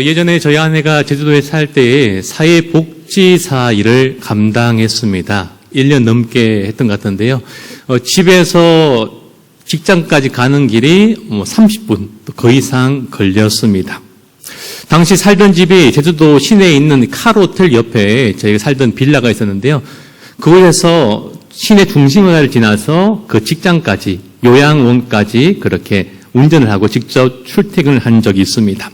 예전에 저희 아내가 제주도에 살 때에 사회복지사 일을 감당했습니다. 1년 넘게 했던 것 같은데요. 집에서 직장까지 가는 길이 30분, 그 이상 걸렸습니다. 당시 살던 집이 제주도 시내에 있는 칼호텔 옆에 저희가 살던 빌라가 있었는데요. 그곳에서 시내 중심을 지나서 그 직장까지, 요양원까지 그렇게 운전을 하고 직접 출퇴근을 한 적이 있습니다.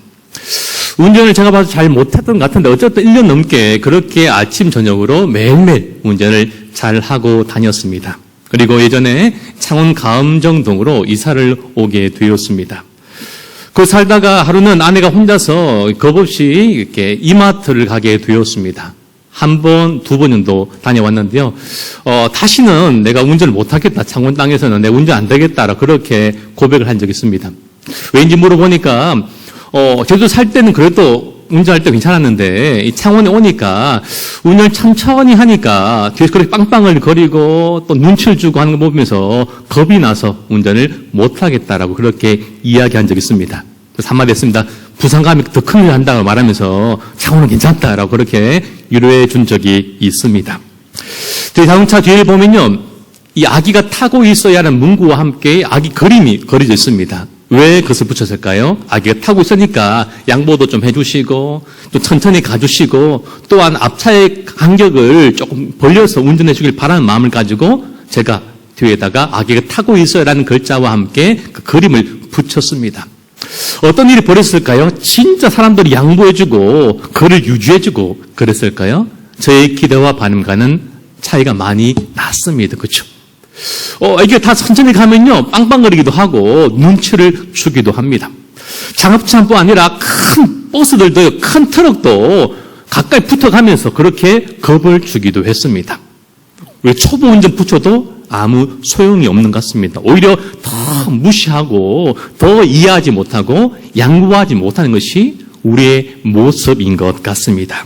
운전을 제가 봐도 잘 못했던 것 같은데 어쨌든 1년 넘게 그렇게 아침 저녁으로 매일매일 운전을 잘 하고 다녔습니다. 그리고 예전에 창원 가음정동으로 이사를 오게 되었습니다. 그 살다가 하루는 아내가 혼자서 겁없이 이렇게 이마트를 가게 되었습니다. 한 번, 두 번 정도 다녀왔는데요. 다시는 내가 운전을 못하겠다. 창원 땅에서는 내가 운전 안 되겠다라 그렇게 고백을 한 적이 있습니다. 왠지 물어보니까 제주도 살 때는 그래도 운전할 때 괜찮았는데 이 창원에 오니까 운전을 천천히 하니까 뒤에서 그렇게 빵빵을 거리고 또 눈치를 주고 하는 거 보면서 겁이 나서 운전을 못하겠다라고 그렇게 이야기한 적이 있습니다. 그래서 한마디 했습니다. 부상감이 더 큰 일 한다고 말하면서 창원은 괜찮다라고 그렇게 위로해 준 적이 있습니다. 저희 자동차 뒤를 보면요. 이 아기가 타고 있어야 하는 문구와 함께 아기 그림이 그려져 있습니다. 왜 그것을 붙였을까요? 아기가 타고 있으니까 양보도 좀 해주시고 또 천천히 가주시고 또한 앞차의 간격을 조금 벌려서 운전해 주길 바라는 마음을 가지고 제가 뒤에다가 아기가 타고 있어야라는 글자와 함께 그 그림을 붙였습니다. 어떤 일이 벌어졌을까요? 진짜 사람들이 양보해주고 그를 유지해주고 그랬을까요? 저의 기대와 반응과는 차이가 많이 났습니다. 그렇죠? 이게 다 천천히 가면요, 빵빵거리기도 하고, 눈치를 주기도 합니다. 장업차뿐 아니라 큰 버스들도, 큰 트럭도 가까이 붙어가면서 그렇게 겁을 주기도 했습니다. 왜 초보 운전 붙여도 아무 소용이 없는 것 같습니다. 오히려 더 무시하고, 더 이해하지 못하고, 양보하지 못하는 것이 우리의 모습인 것 같습니다.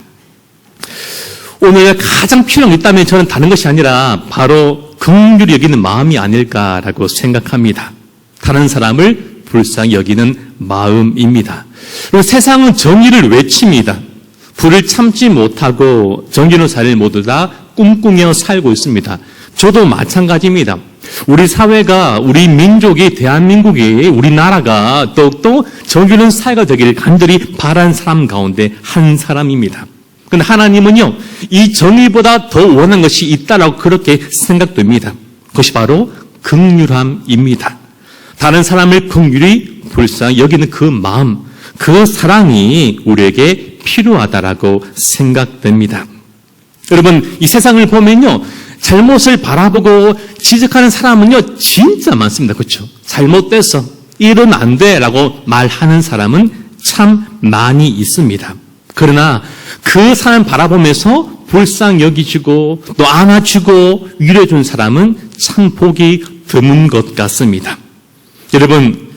오늘 가장 필요한 게 있다면 저는 다른 것이 아니라 바로 긍휼히 여기는 마음이 아닐까라고 생각합니다. 다른 사람을 불쌍히 여기는 마음입니다. 그리고 세상은 정의를 외칩니다. 불을 참지 못하고 정의로운 삶을 모두 다 꿈꾸며 살고 있습니다. 저도 마찬가지입니다. 우리 사회가, 우리 민족이, 대한민국이, 우리나라가 더욱더 정의로운 사회가 되기를 간절히 바라는 사람 가운데 한 사람입니다. 그런데 하나님은요, 이 정의보다 더 원하는 것이 있다라고 그렇게 생각됩니다. 그것이 바로 긍휼함입니다. 다른 사람을 긍휼히 불쌍히 여기는 그 마음, 그 사랑이 우리에게 필요하다라고 생각됩니다. 여러분, 이 세상을 보면요, 잘못을 바라보고 지적하는 사람은요, 진짜 많습니다. 그렇죠? 잘못돼서 이러면 안 돼라고 말하는 사람은 참 많이 있습니다. 그러나 그 사람 바라보면서 불쌍히 여기시고 또 안아주고 위로해준 사람은 참 보기 드문 것 같습니다. 여러분,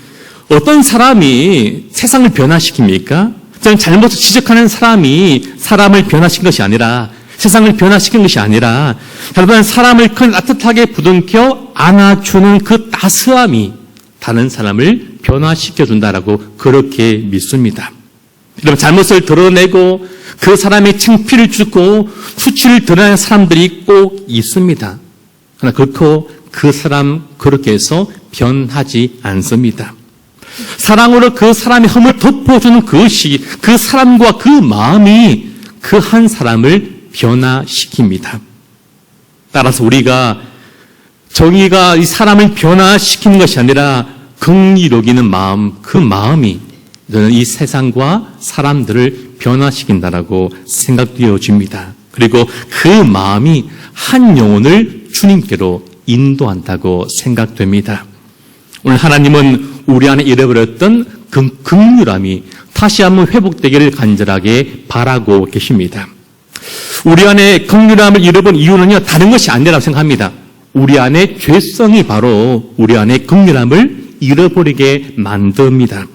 어떤 사람이 세상을 변화시킵니까? 저는 잘못을 지적하는 사람이 사람을 변화시킨 것이 아니라, 세상을 변화시킨 것이 아니라, 다른 사람을 따뜻하게 부둥켜 안아주는 그 따스함이 다른 사람을 변화시켜준다라고 그렇게 믿습니다. 여러분, 잘못을 드러내고 그 사람의 창피를 주고 수치를 드러내는 사람들이 꼭 있습니다. 그러나 결코 그 사람 그렇게 해서 변하지 않습니다. 사랑으로 그 사람의 흠을 덮어주는 그것이, 그 사람과 그 마음이 그 한 사람을 변화시킵니다. 따라서 우리가 정의가 이 사람을 변화시키는 것이 아니라 긍휼히 여기는 마음, 그 마음이 저는 이 세상과 사람들을 변화시킨다라고 생각되어집니다. 그리고 그 마음이 한 영혼을 주님께로 인도한다고 생각됩니다. 오늘 하나님은 우리 안에 잃어버렸던 그 긍휼함이 다시 한번 회복되기를 간절하게 바라고 계십니다. 우리 안에 긍휼함을 잃어본 이유는요, 다른 것이 아니라고 생각합니다. 우리 안에 죄성이 바로 우리 안에 긍휼함을 잃어버리게 만듭니다.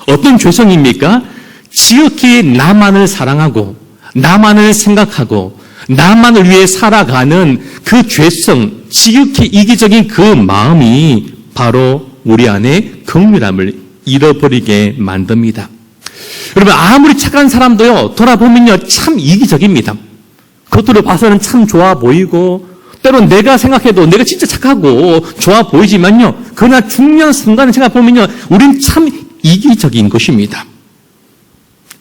어떤 죄성입니까? 지극히 나만을 사랑하고 나만을 생각하고 나만을 위해 살아가는 그 죄성, 지극히 이기적인 그 마음이 바로 우리 안에 긍휼함을 잃어버리게 만듭니다. 여러분, 아무리 착한 사람도요, 돌아보면요, 참 이기적입니다. 겉으로 봐서는 참 좋아 보이고, 때론 내가 생각해도 내가 진짜 착하고 좋아 보이지만요, 그러나 중요한 순간을 생각해보면요, 우린 참 이기적인 것입니다.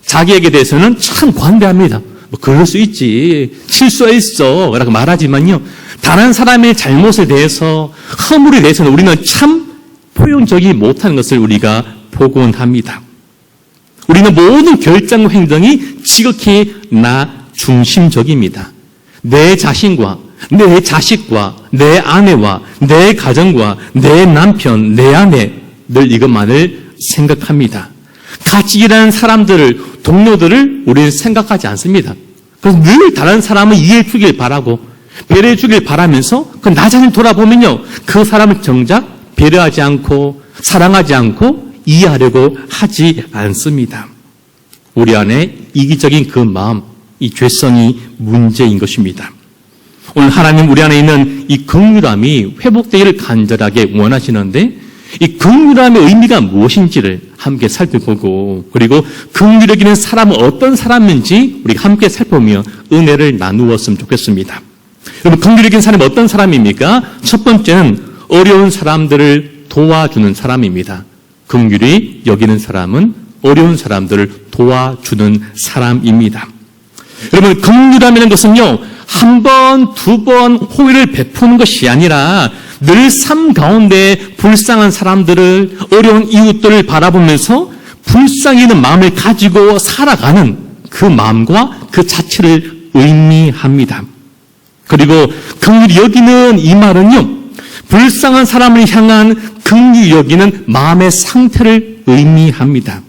자기에게 대해서는 참 관대합니다. 뭐, 그럴 수 있지. 실수했어. 라고 말하지만요, 다른 사람의 잘못에 대해서, 허물에 대해서는 우리는 참 포용적이 못하는 것을 우리가 보곤 합니다. 우리는 모든 결정과 행동이 지극히 나 중심적입니다. 내 자신과 내 자식과 내 아내와 내 가정과 내 남편, 내 아내 늘 이것만을 생각합니다. 같이 일하는 사람들을, 동료들을 우리는 생각하지 않습니다. 그래서 늘 다른 사람을 이해해 주길 바라고 배려해 주길 바라면서 나 자신을 돌아보면요, 그 사람을 정작 배려하지 않고 사랑하지 않고 이해하려고 하지 않습니다. 우리 안에 이기적인 그 마음, 이 죄성이 문제인 것입니다. 오늘 하나님 우리 안에 있는 이 긍휼함이 회복되기를 간절하게 원하시는데, 이 긍휼함의 의미가 무엇인지를 함께 살펴보고, 그리고 긍휼 여기는 사람은 어떤 사람인지 우리가 함께 살펴보며 은혜를 나누었으면 좋겠습니다. 여러분, 긍휼 여기는 사람이 어떤 사람입니까? 첫 번째는 어려운 사람들을 도와주는 사람입니다. 긍휼히 여기는 사람은 어려운 사람들을 도와주는 사람입니다. 여러분, 긍휼함이라는 것은요, 한 번, 두 번 호의를 베푸는 것이 아니라 늘 삶 가운데 불쌍한 사람들을, 어려운 이웃들을 바라보면서 불쌍히 있는 마음을 가지고 살아가는 그 마음과 그 자체를 의미합니다. 그리고 긍휼히 여기는 이 말은요, 불쌍한 사람을 향한 긍휼히 여기는 마음의 상태를 의미합니다.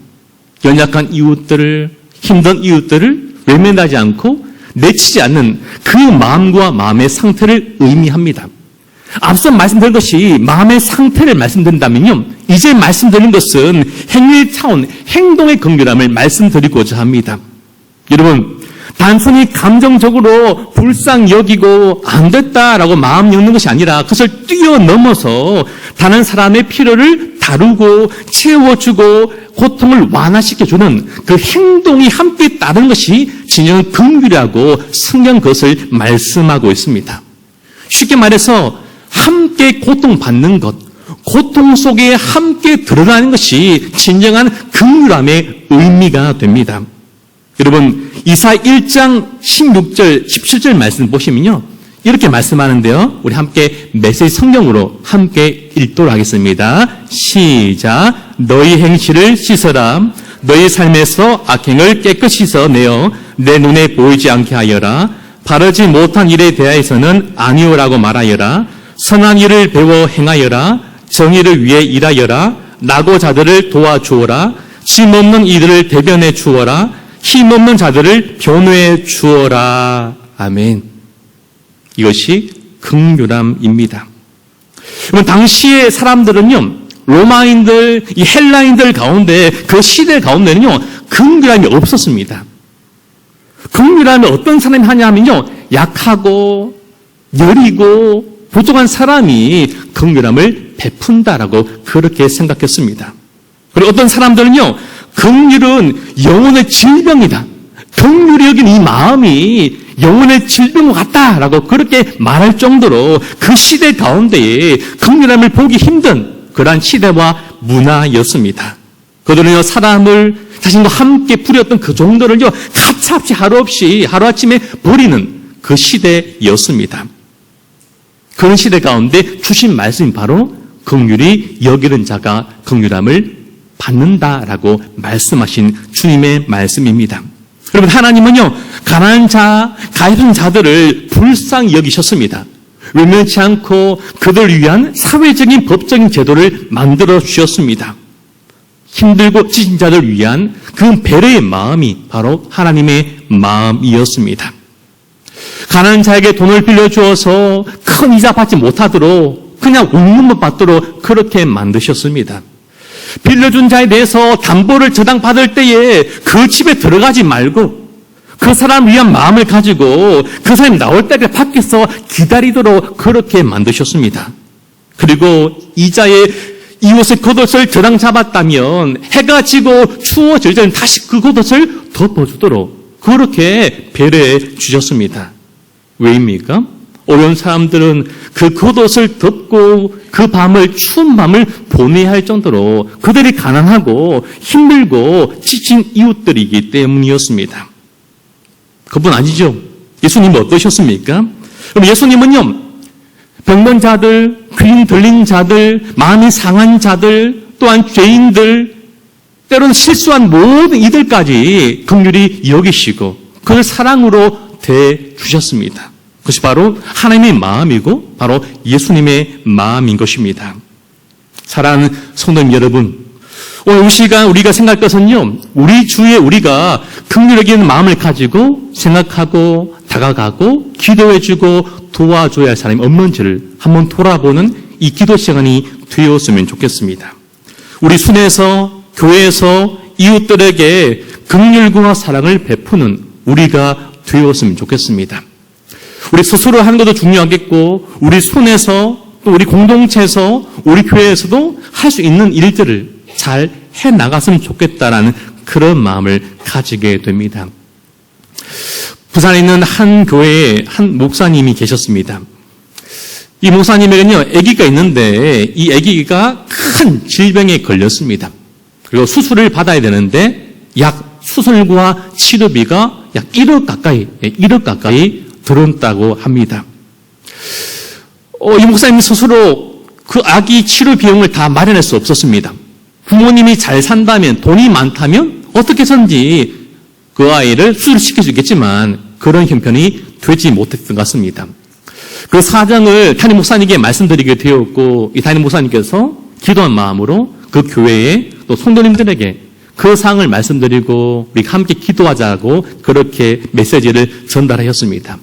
연약한 이웃들을, 힘든 이웃들을 외면하지 않고 내치지 않는 그 마음과 마음의 상태를 의미합니다. 앞서 말씀드린 것이 마음의 상태를 말씀드린다면요, 이제 말씀드린 것은 행위 차원, 행동의 긍휼함을 말씀드리고자 합니다. 여러분, 단순히 감정적으로 불쌍히 여기고 안 됐다라고 마음 엮는 것이 아니라 그것을 뛰어넘어서 다른 사람의 필요를 다루고 채워주고 고통을 완화시켜주는 그 행동이 함께 따르는 것이 진정 긍휼이라고 성경 그것을 말씀하고 있습니다. 쉽게 말해서 함께 고통받는 것, 고통 속에 함께 드러나는 것이 진정한 긍휼함의 의미가 됩니다. 여러분, 이사 1장 16절, 17절 말씀 보시면요, 이렇게 말씀하는데요, 우리 함께 메시지 성경으로 함께 읽도록 하겠습니다. 시작. 너희 행실을 씻어라. 너희 삶에서 악행을 깨끗이 씻어내어 내 눈에 보이지 않게 하여라. 바르지 못한 일에 대하여서는 아니오라고 말하여라. 선한 일을 배워 행하여라. 정의를 위해 일하여라. 낙오자들을 도와주어라. 힘없는 이들을 대변해 주어라. 힘없는 자들을 변호해 주어라. 아멘. 이것이 긍휼함입니다. 그러면 당시의 사람들은요, 로마인들, 이 헬라인들 가운데, 그 시대 가운데는요, 긍휼함이 없었습니다. 긍휼함이 어떤 사람이 하냐면요, 약하고 여리고 부족한 사람이 긍휼함을 베푼다라고 그렇게 생각했습니다. 그리고 어떤 사람들은요, 긍휼은 영혼의 질병이다. 긍휼이 여긴 이 마음이 영혼의 질병 같다라고 그렇게 말할 정도로 그 시대 가운데에 긍휼함을 보기 힘든 그러한 시대와 문화였습니다. 그들은요, 사람을 자신과 함께 부렸던 그 정도를요, 가차없이 하루아침에 버리는 그 시대였습니다. 그런 시대 가운데 주신 말씀이 바로 긍휼히 여기는 자가 긍휼함을 받는다라고 말씀하신 주님의 말씀입니다. 여러분, 하나님은요, 가난한 자, 가난한 자들을 불쌍히 여기셨습니다. 외면치 않고 그들을 위한 사회적인 법적인 제도를 만들어 주셨습니다. 힘들고 지친 자들을 위한 그 배려의 마음이 바로 하나님의 마음이었습니다. 가난한 자에게 돈을 빌려주어서 큰 이자 받지 못하도록 그냥 웃는 것 받도록 그렇게 만드셨습니다. 빌려준 자에 대해서 담보를 저당받을 때에 그 집에 들어가지 말고 그 사람을 위한 마음을 가지고 그 사람이 나올 때까지 밖에서 기다리도록 그렇게 만드셨습니다. 그리고 이자의 이웃의 겉옷을 저당 잡았다면 해가 지고 추워질 때는 다시 그 겉옷을 덮어주도록 그렇게 배려해 주셨습니다. 왜입니까? 어려운 사람들은 그 겉옷을 덮고 그 밤을, 추운 밤을 보내야 할 정도로 그들이 가난하고 힘들고 지친 이웃들이기 때문이었습니다. 그뿐 아니죠. 예수님은 어떠셨습니까? 그럼 예수님은요, 병든 자들, 귀인 들린 자들, 마음이 상한 자들, 또한 죄인들, 때로는 실수한 모든 이들까지 긍휼히 여기시고 그를 사랑으로 대주셨습니다. 그것이 바로 하나님의 마음이고 바로 예수님의 마음인 것입니다. 사랑하는 성도님 여러분, 오늘 이 시간 우리가 생각할 것은요, 우리 주에 우리가 긍휼하게 마음을 가지고 생각하고 다가가고 기도해주고 도와줘야 할 사람이 없는지를 한번 돌아보는 이 기도 시간이 되었으면 좋겠습니다. 우리 순회에서 교회에서 이웃들에게 긍휼과 사랑을 베푸는 우리가 되었으면 좋겠습니다. 우리 스스로 하는 것도 중요하겠고 우리 손에서 또 우리 공동체에서 우리 교회에서도 할 수 있는 일들을 잘 해나갔으면 좋겠다라는 그런 마음을 가지게 됩니다. 부산에 있는 한 교회에 한 목사님이 계셨습니다. 이 목사님에게는요, 아기가 있는데 이 아기가 큰 질병에 걸렸습니다. 그리고 수술을 받아야 되는데 수술과 치료비가 약 1억 가까이 들었다고 합니다. 이 목사님 스스로 그 아기 치료 비용을 다 마련할 수 없었습니다. 부모님이 잘 산다면, 돈이 많다면 어떻게 해서든지 그 아이를 수술시킬 수 있겠지만 그런 형편이 되지 못했던 것 같습니다. 그 사정을 담임 목사님께 말씀드리게 되었고 이 담임 목사님께서 기도한 마음으로 그 교회에 또 성도님들에게 그 사항을 말씀드리고 우리 함께 기도하자고 그렇게 메시지를 전달하셨습니다.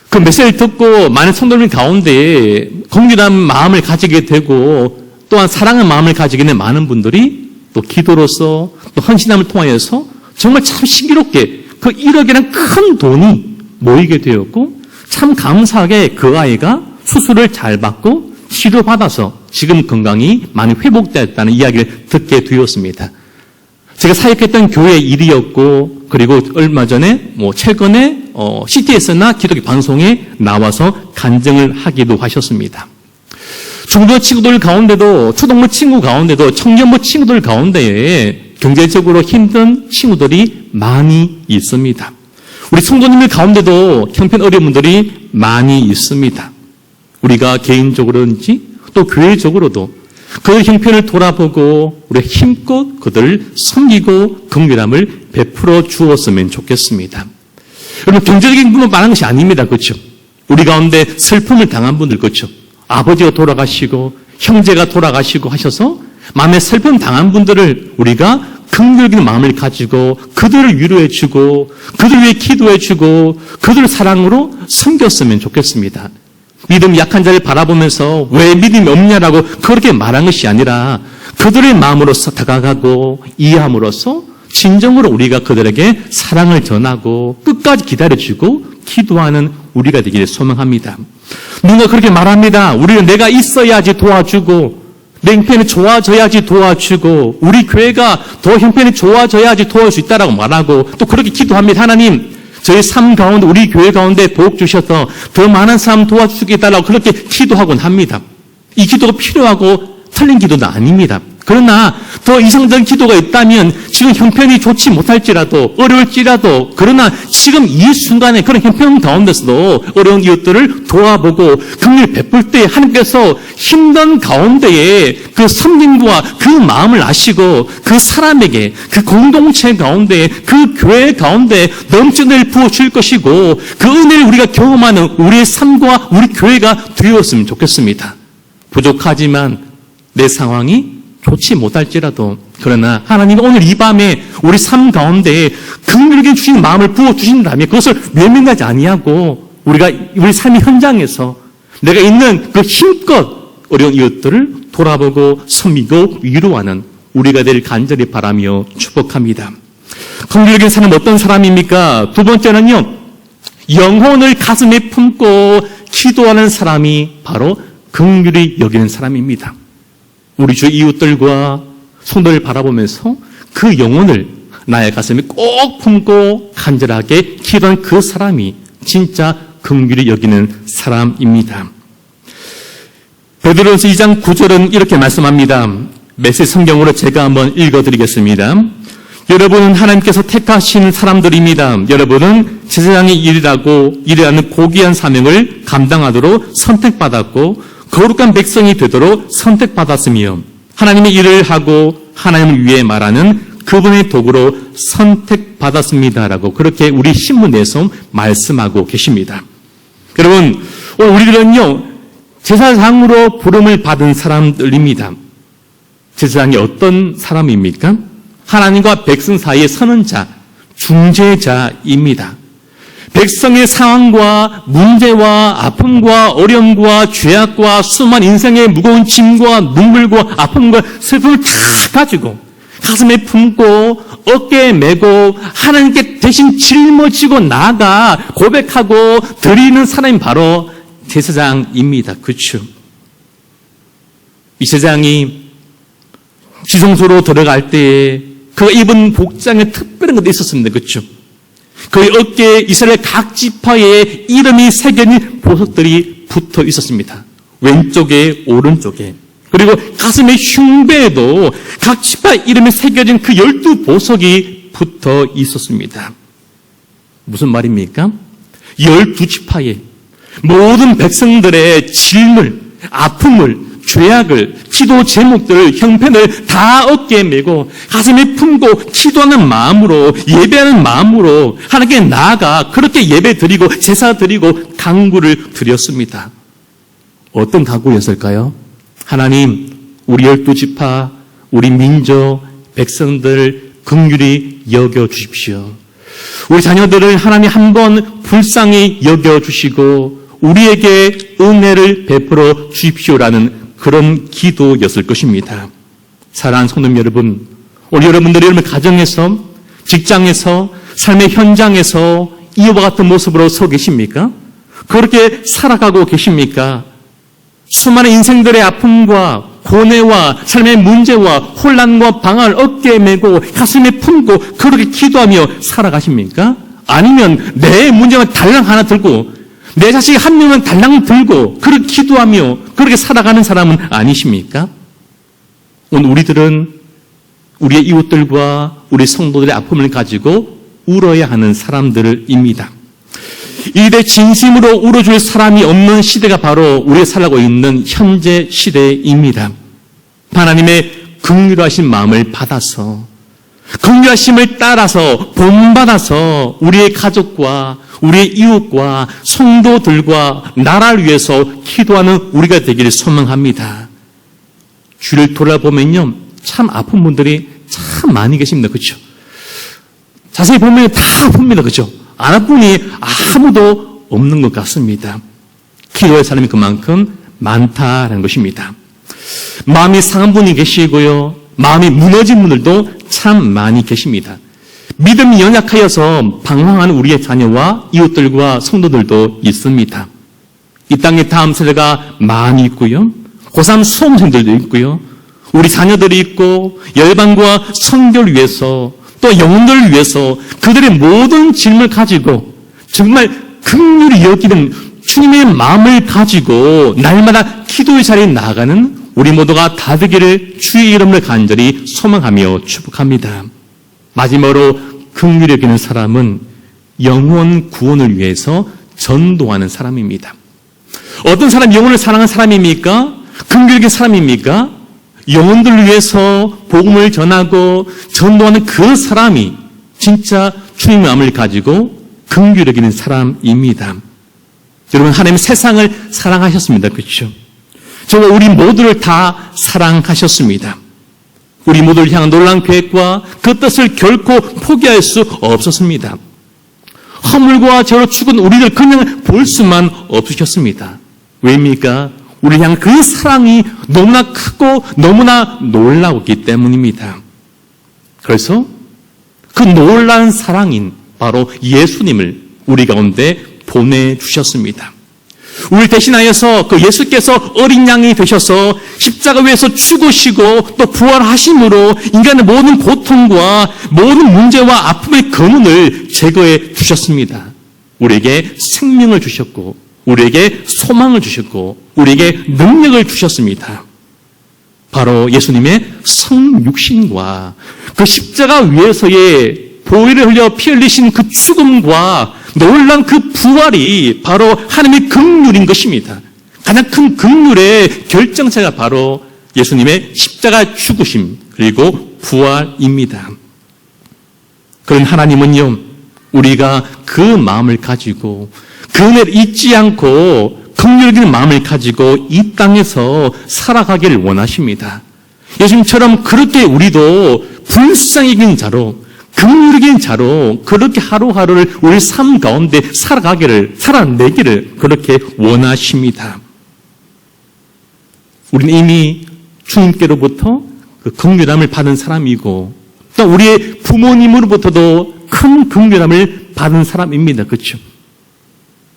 그 메시지를 듣고 많은 성도님 가운데 긍휼한 마음을 가지게 되고 또한 사랑의 마음을 가지게 된 많은 분들이 또 기도로서 또 헌신함을 통하여서 정말 참 신기롭게 그 1억이라는 큰 돈이 모이게 되었고 참 감사하게 그 아이가 수술을 잘 받고 치료받아서 지금 건강이 많이 회복되었다는 이야기를 듣게 되었습니다. 제가 사역했던 교회 일이었고 그리고 얼마 전에 최근에 CTS나 기독교 방송에 나와서 간증을 하기도 하셨습니다. 중도 친구들 가운데도 초등부 친구 가운데도 청년부 친구들 가운데에 경제적으로 힘든 친구들이 많이 있습니다. 우리 성도님들 가운데도 형편 어려운 분들이 많이 있습니다. 우리가 개인적으로든지 또 교회적으로도 그 형편을 돌아보고 우리 힘껏 그들을 섬기고 긍휼함을 베풀어 주었으면 좋겠습니다. 여러분, 경제적인 부분만 말하는 것이 아닙니다. 그렇죠? 우리 가운데 슬픔을 당한 분들, 그렇죠? 아버지가 돌아가시고 형제가 돌아가시고 하셔서 마음에 슬픔 당한 분들을 우리가 긍휼적인 마음을 가지고 그들을 위로해주고 그들 위해 기도해주고 그들을 사랑으로 섬겼으면 좋겠습니다. 믿음 약한 자를 바라보면서 왜 믿음이 없냐라고 그렇게 말한 것이 아니라 그들의 마음으로서 다가가고 이해함으로써 진정으로 우리가 그들에게 사랑을 전하고 끝까지 기다려주고 기도하는 우리가 되기를 소망합니다. 누가 그렇게 말합니다. 우리는 내가 있어야지 도와주고 내 형편이 좋아져야지 도와주고 우리 교회가 더 형편이 좋아져야지 도와줄 수 있다라고 말하고 또 그렇게 기도합니다. 하나님, 저희 삶 가운데 우리 교회 가운데 복 주셔서 더 많은 사람 도와주시게 해달라고 그렇게 기도하곤 합니다. 이 기도가 필요하고 틀린 기도는 아닙니다. 그러나 더 이상적인 기도가 있다면 지금 형편이 좋지 못할지라도 어려울지라도 그러나 지금 이 순간에 그런 형편 가운데서도 어려운 이웃들을 도와보고 긍휼 베풀 때 하나님께서 힘든 가운데에 그 섬김과 그 마음을 아시고 그 사람에게 그 공동체 가운데 그 교회 가운데 넘치는 은혜를 부어줄 것이고 그 은혜를 우리가 경험하는 우리의 삶과 우리 교회가 되었으면 좋겠습니다. 부족하지만 내 상황이 좋지 못할지라도 그러나 하나님이 오늘 이 밤에 우리 삶 가운데 긍휼하게 주신 마음을 부어주신다면 그것을 외면하지 아니하고 우리가 우리 삶의 현장에서 내가 있는 그 힘껏 어려운 이웃들을 돌아보고 섬기고 위로하는 우리가 될 간절히 바라며 축복합니다. 긍휼하게 사는 어떤 사람입니까? 두 번째는요, 영혼을 가슴에 품고 기도하는 사람이 바로 긍휼히 여기는 사람입니다. 우리 주 이웃들과 성도를 바라보면서 그 영혼을 나의 가슴에 꼭 품고 간절하게 기도한 그 사람이 진짜 긍휼히 여기는 사람입니다. 베드로전서 2장 9절은 이렇게 말씀합니다. 메시지 성경으로 제가 한번 읽어드리겠습니다. 여러분은 하나님께서 택하신 사람들입니다. 여러분은 제사장의 일이라는 고귀한 사명을 감당하도록 선택받았고 거룩한 백성이 되도록 선택받았으며 하나님의 일을 하고 하나님을 위해 말하는 그분의 도구로 선택받았습니다라고 그렇게 우리 신문에서 말씀하고 계십니다. 여러분, 오늘 우리들은요 제사장으로 부름을 받은 사람들입니다. 제사장이 어떤 사람입니까? 하나님과 백성 사이에 서는 자, 중재자입니다. 백성의 상황과 문제와 아픔과 어려움과 죄악과 수많은 인생의 무거운 짐과 눈물과 아픔과 슬픔을 다 가지고 가슴에 품고 어깨에 메고 하나님께 대신 짊어지고 나아가 고백하고 드리는 사람이 바로 제사장입니다. 그렇죠? 이 제사장이 지성소로 들어갈 때에 그가 입은 복장에 특별한 것도 있었습니다. 그렇죠? 그의 어깨에 이스라엘 각 지파의 이름이 새겨진 보석들이 붙어 있었습니다. 왼쪽에 오른쪽에. 그리고 가슴의 흉배에도 각 지파 이름이 새겨진 그 12보석이 붙어 있었습니다. 무슨 말입니까? 12지파의 모든 백성들의 질물, 아픔을, 죄악을, 기도 제목들, 형편을 다 어깨에 메고 가슴에 품고 기도하는 마음으로 예배하는 마음으로 하나님께 나아가 그렇게 예배 드리고 제사 드리고 간구를 드렸습니다. 어떤 간구였을까요? 하나님, 우리 12지파, 우리 민족, 백성들 긍휼히 여겨주십시오. 우리 자녀들을 하나님 한번 불쌍히 여겨주시고 우리에게 은혜를 베풀어 주십시오라는 그런 기도였을 것입니다. 사랑하는 성도 여러분, 우리 여러분들이 여러분 가정에서, 직장에서, 삶의 현장에서 이와 같은 모습으로 서 계십니까? 그렇게 살아가고 계십니까? 수많은 인생들의 아픔과 고뇌와 삶의 문제와 혼란과 방황을 어깨에 메고 가슴에 품고 그렇게 기도하며 살아가십니까? 아니면 내 문제만 달랑 하나 들고 내 자식 한 명은 달랑 들고 그렇게 기도하며 그렇게 살아가는 사람은 아니십니까? 오늘 우리들은 우리의 이웃들과 우리 성도들의 아픔을 가지고 울어야 하는 사람들입니다. 이때 진심으로 울어줄 사람이 없는 시대가 바로 우리가 살아가고 있는 현재 시대입니다. 하나님의 긍휼하신 마음을 받아서 긍휼하심을 따라서 본받아서 우리의 가족과 우리의 이웃과 성도들과 나라를 위해서 기도하는 우리가 되기를 소망합니다. 주를 돌아보면요 참 아픈 분들이 참 많이 계십니다. 그렇죠? 자세히 보면 다 아픕니다. 그렇죠? 안 아픈 분이 아무도 없는 것 같습니다. 기도할 사람이 그만큼 많다라는 것입니다. 마음이 상한 분이 계시고요. 마음이 무너진 분들도 참 많이 계십니다. 믿음이 연약하여서 방황하는 우리의 자녀와 이웃들과 성도들도 있습니다. 이 땅에 다음 세대가 많이 있고요. 고3 수험생들도 있고요. 우리 자녀들이 있고 열방과 선교를 위해서 또 영혼들을 위해서 그들의 모든 짐을 가지고 정말 긍휼히 여기는 주님의 마음을 가지고 날마다 기도의 자리에 나아가는 우리 모두가 다 되기를 주의 이름을 간절히 소망하며 축복합니다. 마지막으로 긍휼히 여기는 사람은 영혼 구원을 위해서 전도하는 사람입니다. 어떤 사람이 영혼을 사랑하는 사람입니까? 긍휼히 여기는 사람입니까? 영혼들을 위해서 복음을 전하고 전도하는 그 사람이 진짜 주님의 마음을 가지고 긍휼히 여기는 사람입니다. 여러분, 하나님 세상을 사랑하셨습니다. 그렇죠? 저와 우리 모두를 다 사랑하셨습니다. 우리 모두를 향한 놀라운 계획과 그 뜻을 결코 포기할 수 없었습니다. 허물과 죄로 죽은 우리를 그냥 볼 수만 없으셨습니다. 왜입니까? 우리를 향한 그 사랑이 너무나 크고 너무나 놀라웠기 때문입니다. 그래서 그 놀라운 사랑인 바로 예수님을 우리 가운데 보내주셨습니다. 우리 대신하여서 그 예수께서 어린 양이 되셔서 십자가 위에서 죽으시고 또 부활하심으로 인간의 모든 고통과 모든 문제와 아픔의 근원을 제거해 주셨습니다. 우리에게 생명을 주셨고 우리에게 소망을 주셨고 우리에게 능력을 주셨습니다. 바로 예수님의 성육신과 그 십자가 위에서의 보혈을 흘려 피 흘리신 그 죽음과 놀란 그 부활이 바로 하나님의 긍휼인 것입니다. 가장 큰 긍휼의 결정체가 바로 예수님의 십자가 죽으심 그리고 부활입니다. 그런 하나님은요, 우리가 그 마음을 가지고 그 은혜를 잊지 않고 긍휼적인 마음을 가지고 이 땅에서 살아가기를 원하십니다. 예수님처럼 그렇게 우리도 불쌍히 자로 긍휼적인 자로 그렇게 하루하루를 우리 삶 가운데 살아내기를 그렇게 원하십니다. 우리는 이미 주님께로부터 그 긍휼함을 받은 사람이고 또 우리의 부모님으로부터도 큰 긍휼함을 받은 사람입니다. 그렇죠?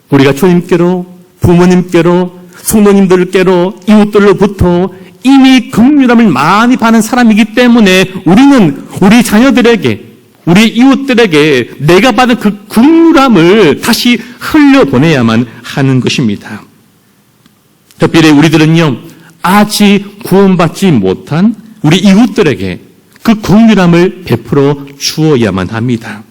우리가 주님께로, 부모님께로, 성도님들께로, 이웃들로부터 이미 긍휼함을 많이 받은 사람이기 때문에 우리는 우리 자녀들에게, 우리 이웃들에게 내가 받은 그 긍휼함을 다시 흘려보내야만 하는 것입니다. 특별히 우리들은요, 아직 구원받지 못한 우리 이웃들에게 그 긍휼함을 베풀어 주어야만 합니다.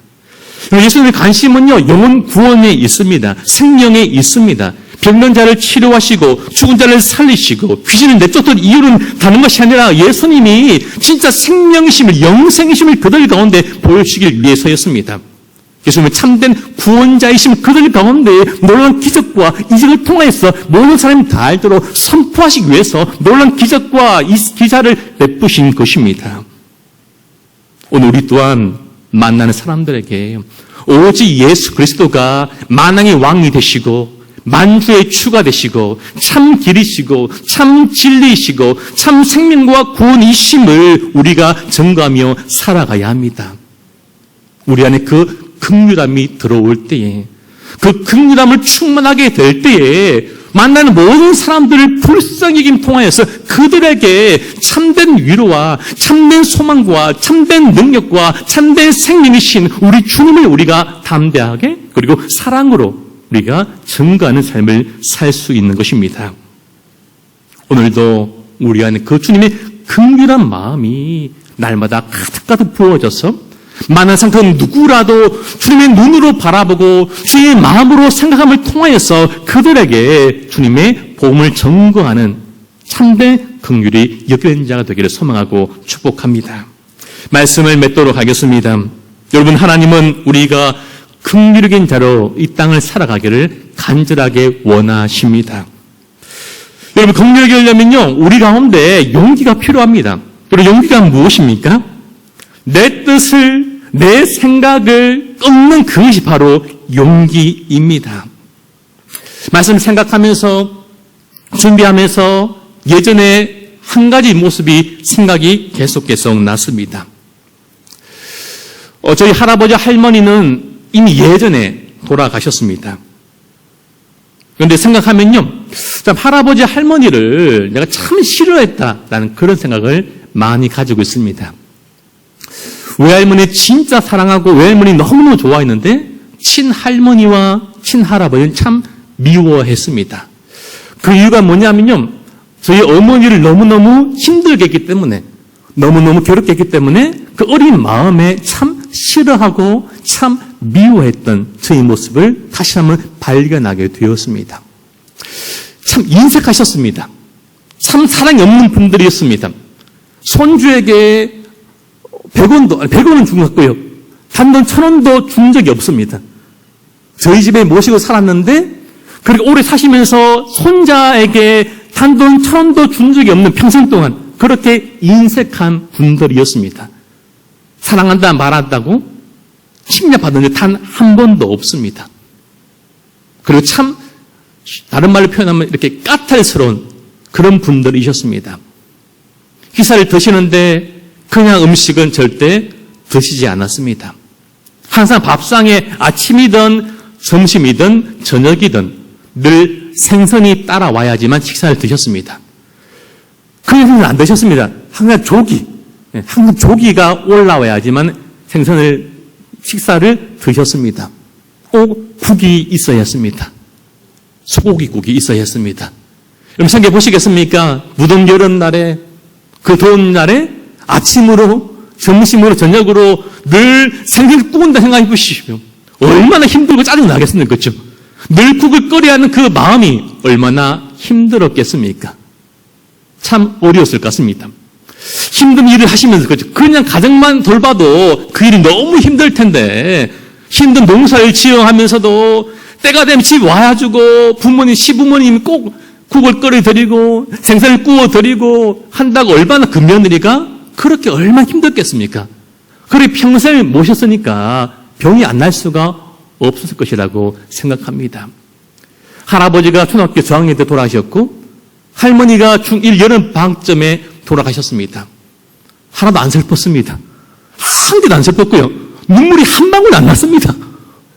예수님의 관심은요, 영혼 구원에 있습니다. 생명에 있습니다. 병든 자를 치료하시고 죽은 자를 살리시고 귀신을 내쫓던 이유는 다른 것이 아니라 예수님이 진짜 생명이심을, 영생이심을 그들 가운데 보여주시길 위해서였습니다. 예수님은 참된 구원자이심 그들 가운데 놀라운 기적과 이적을 통해서 모든 사람이 다 알도록 선포하시기 위해서 놀라운 기적과 이 기사를 베푸신 것입니다. 오늘 우리 또한 만나는 사람들에게 오직 예수 그리스도가 만왕의 왕이 되시고 만주의 주가 되시고 참 길이시고 참 진리이시고 참 생명과 구원이심을 우리가 증거하며 살아가야 합니다. 우리 안에 그 긍휼함이 들어올 때에 그 긍휼함을 충만하게 될 때에 만나는 모든 사람들을 불쌍히 여김 통하여서 그들에게 참된 위로와 참된 소망과 참된 능력과 참된 생명이신 우리 주님을 우리가 담대하게 그리고 사랑으로 우리가 증거하는 삶을 살 수 있는 것입니다. 오늘도 우리 안에 그 주님의 긍휼한 마음이 날마다 가득가득 부어져서 만난 상태는 누구라도 주님의 눈으로 바라보고 주님의 마음으로 생각함을 통하여서 그들에게 주님의 복음을 증거하는 참된 긍휼이 여겨진 자가 되기를 소망하고 축복합니다. 말씀을 맺도록 하겠습니다. 여러분, 하나님은 우리가 긍휼적인 자로 이 땅을 살아가기를 간절하게 원하십니다. 여러분, 긍휼하게 하려면요, 우리 가운데 용기가 필요합니다. 그리고 용기가 무엇입니까? 내 뜻을, 내 생각을 끊는 그것이 바로 용기입니다. 말씀을 생각하면서, 준비하면서 예전에 한 가지 모습이 생각이 계속 났습니다. 저희 할아버지 할머니는 이미 예전에 돌아가셨습니다. 그런데 생각하면요, 참 할아버지 할머니를 내가 참 싫어했다라는 그런 생각을 많이 가지고 있습니다. 외할머니 진짜 사랑하고 외할머니 너무너무 좋아했는데 친할머니와 친할아버지는 참 미워했습니다. 그 이유가 뭐냐면요, 저희 어머니를 너무너무 힘들게 했기 때문에, 너무너무 괴롭게 했기 때문에 그 어린 마음에 참 싫어하고 참 미워했던 저희 모습을 다시 한번 발견하게 되었습니다. 참 인색하셨습니다. 참 사랑이 없는 분들이었습니다. 손주에게 100원은 준 것 같고요. 단돈 1,000원도 준 적이 없습니다. 저희 집에 모시고 살았는데 그렇게 오래 사시면서 손자에게 단돈 1,000원도 준 적이 없는 평생 동안 그렇게 인색한 분들이었습니다. 사랑한다 말한다고 침략받은 적 단 한 번도 없습니다. 그리고 참 다른 말로 표현하면 이렇게 까탈스러운 그런 분들이셨습니다. 기사를 드시는데 그냥 음식은 절대 드시지 않았습니다. 항상 밥상에 아침이든 점심이든 저녁이든 늘 생선이 따라와야지만 식사를 드셨습니다. 그래서는 안 드셨습니다. 항상 조기가 올라와야지만 식사를 드셨습니다. 꼭 국이 있어야 했습니다. 소고기국이 있어야 했습니다. 여러분 생각해 보시겠습니까? 무더운 여름날에, 그 더운 날에 아침으로, 점심으로, 저녁으로 늘 생선을 구운다 생각해 보시면 얼마나 힘들고 짜증나겠습니까? 그렇죠? 늘 국을 끓여야 하는 그 마음이 얼마나 힘들었겠습니까? 참 어려웠을 것 같습니다. 힘든 일을 하시면서 그렇죠. 그냥 가정만 돌봐도 그 일이 너무 힘들 텐데 힘든 농사일 지어하면서도 때가 되면 집 와가지고 시부모님이 꼭 국을 끓여드리고 생선을 구워드리고 한다고 얼마나 그 며느리가 그렇게 얼마나 힘들겠습니까? 그렇게 평생을 모셨으니까 병이 안 날 수가 없었을 것이라고 생각합니다. 할아버지가 초등학교 저학년 때 돌아가셨고 할머니가 중1 여름 방학쯤에 돌아가셨습니다. 하나도 안 슬펐습니다. 한 개도 안 슬펐고요. 눈물이 한 방울 안 났습니다.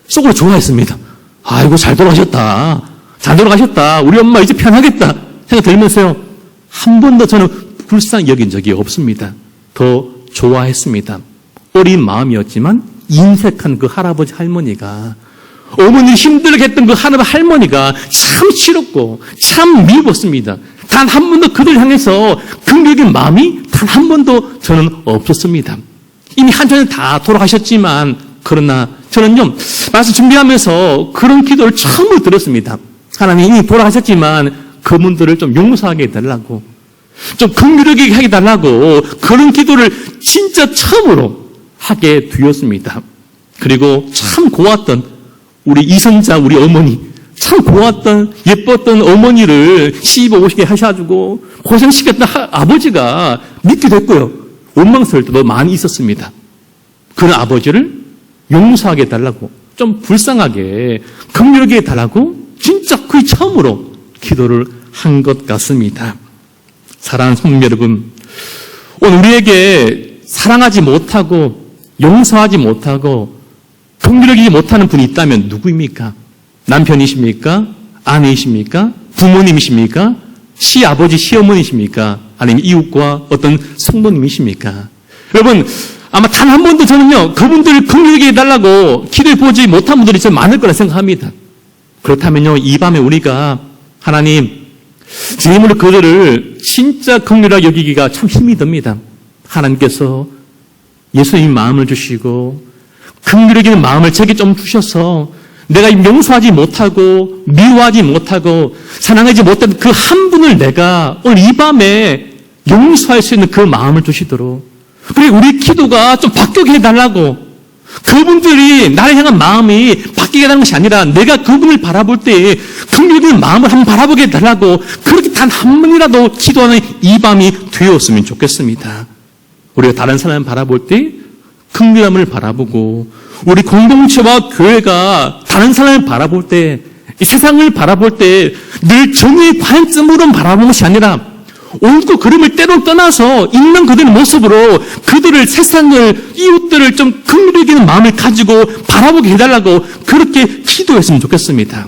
속으로 좋아했습니다. 아이고 잘 돌아가셨다. 잘 돌아가셨다. 우리 엄마 이제 편하겠다 생각 들면서요. 한 번도 저는 불쌍히 여긴 적이 없습니다. 더 좋아했습니다. 어린 마음이었지만 인색한 그 할아버지 할머니가 어머니 힘들게 했던 그 할머니가 참 싫었고 참 미웠습니다. 단 한 번도 그들 향해서 긍정적인 마음이 단 한 번도 저는 없었습니다. 이미 한편은 다 돌아가셨지만 그러나 저는요 말씀 준비하면서 그런 기도를 처음으로 드렸습니다. 하나님 이미 돌아가셨지만 그분들을 좀 용서하게 해달라고 좀 긍정적이게 하게 해달라고 그런 기도를 진짜 처음으로 하게 되었습니다. 그리고 참 고왔던 우리 이선자 우리 어머니 참 고왔던 예뻤던 어머니를 시집 오시게 하셔가지고 고생시켰던 아버지가 믿게 됐고요. 원망스러울 때도 많이 있었습니다. 그런 아버지를 용서하게 해달라고 좀 불쌍하게 긍휼하게 해달라고 진짜 거의 처음으로 기도를 한 것 같습니다. 사랑하는 성도 여러분, 오늘 우리에게 사랑하지 못하고 용서하지 못하고 긍휼하게 못하는 분이 있다면 누구입니까? 남편이십니까? 아내이십니까? 부모님이십니까? 시아버지, 시어머니십니까? 아니면 이웃과 어떤 성도님이십니까? 여러분, 아마 단 한 번도 저는요, 그분들을 긍휼하게 해달라고 기도해 보지 못한 분들이 좀 많을 거라 생각합니다. 그렇다면요, 이 밤에 우리가 하나님, 주님으로 그들을 진짜 긍휼하게 여기기가 참 힘이 듭니다. 하나님께서 예수님 마음을 주시고 긍휼하게 마음을 제게 좀 주셔서 내가 용서하지 못하고 미워하지 못하고 사랑하지 못한 그 한 분을 내가 오늘 이 밤에 용서할 수 있는 그 마음을 주시도록 그리고 우리 기도가 좀 바뀌게 해달라고 그분들이 나를 향한 마음이 바뀌게 하는 것이 아니라 내가 그분을 바라볼 때 긍휼한 마음을 한번 바라보게 해달라고 그렇게 단 한 번이라도 기도하는 이 밤이 되었으면 좋겠습니다. 우리가 다른 사람을 바라볼 때 긍휼함을 바라보고 우리 공동체와 교회가 다른 사람을 바라볼 때 이 세상을 바라볼 때 늘 정의의 관점으로 바라보는 것이 아니라 옳고 그름을 때로 떠나서 있는 그들의 모습으로 그들을 세상을 이웃들을 좀 긍휼히 여기는 마음을 가지고 바라보게 해달라고 그렇게 기도했으면 좋겠습니다.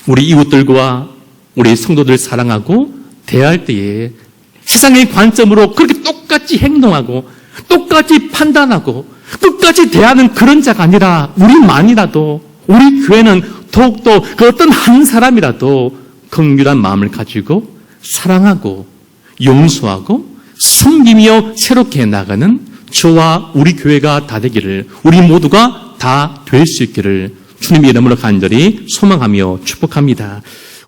우리 이웃들과 우리 성도들 사랑하고 대할 때에 세상의 관점으로 그렇게 똑같이 행동하고 똑같이 판단하고 끝까지 대하는 그런 자가 아니라 우리만이라도 우리 교회는 더욱더 그 어떤 한 사람이라도 긍휼한 마음을 가지고 사랑하고 용서하고 숨기며 새롭게 나가는 저와 우리 교회가 다 되기를 우리 모두가 다 될 수 있기를 주님의 이름으로 간절히 소망하며 축복합니다.